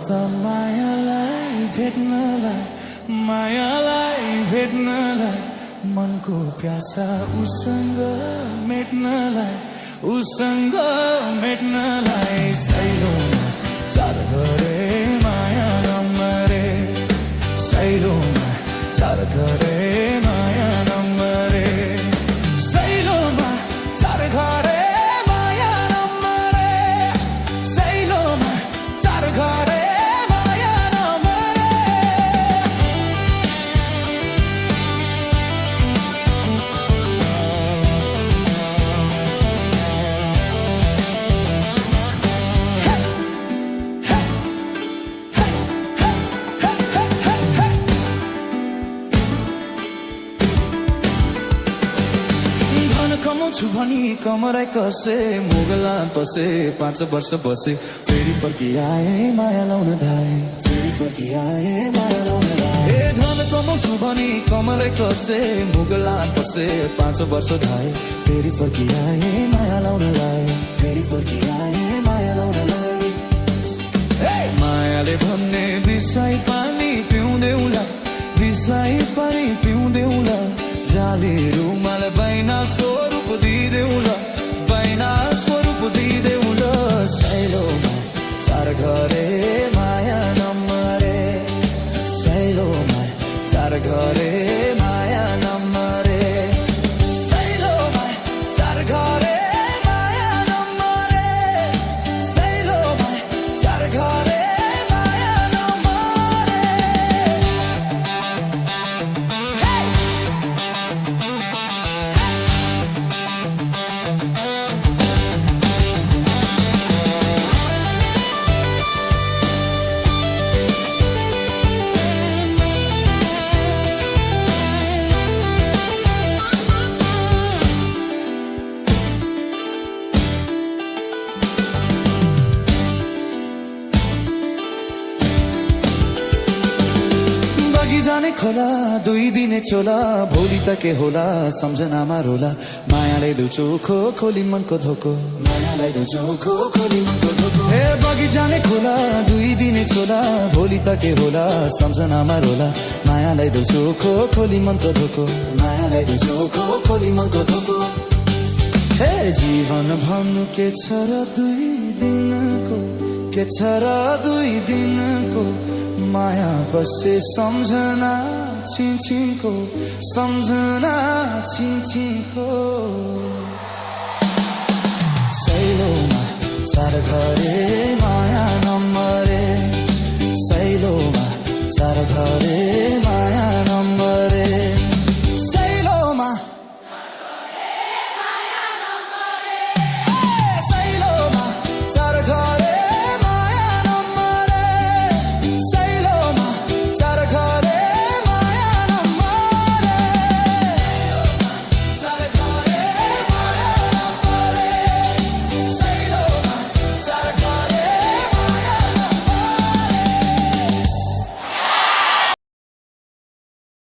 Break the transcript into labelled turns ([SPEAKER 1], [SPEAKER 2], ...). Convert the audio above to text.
[SPEAKER 1] त मायालाई भेट्नलाई मनको प्यासा उसँग मेट्नलाई सैलोमा चार घरे माया नम्बरे सैलोमा चार घरे माया नम्बरे सैलोमा चार घरे माया नम्बरे सैलोमा चार घरे कमाउँछु भनी कमरै कसे मुगला पसे 5 वर्ष बसे फेरि फर्किआए माया लाउन धाए फेरि फर्किआए माया लाउन धाए ए धन कमाउँछु भनी कमरै कसे मुगला पसे 5 वर्ष धाए फेरि फर्किआए माया लाउन लाए फेरि फर्किआए माया लाउन लाए मायाले भन्ने बिसाई पानी पिउँदेउला बिसाई पानी पिउँदेउला जाली रुमाल बैना स्वरूप दिदेउला बैना स्वरूप दिदेउला सैलोमा चार घरे माया नम्बरे सैलोमा चार घरे माया नम्बरे सैलोमा चार घरे माया नम्बरे सैलोमा चार घरे जाने खोला 2 दिने चोला भोलि त के होला सम्झनामा रोला मायाले दु चोखो खोली मनको धोको मायालाई दु चोखो खोली मनको धोको हे बगी जाने खोला 2 दिने चोला भोलि त के होला सम्झनामा रोला मायालाई दु चोखो खोली मनको धोको मायालाई दु चोखो खोली मनको धोको हे जीवन भन्नु के छ र 2 दिनको के छ र 2 दिनको माया बसे सम्झना छिन्छिको सम्झना छिन्छिको सैलोमा चार घरे माया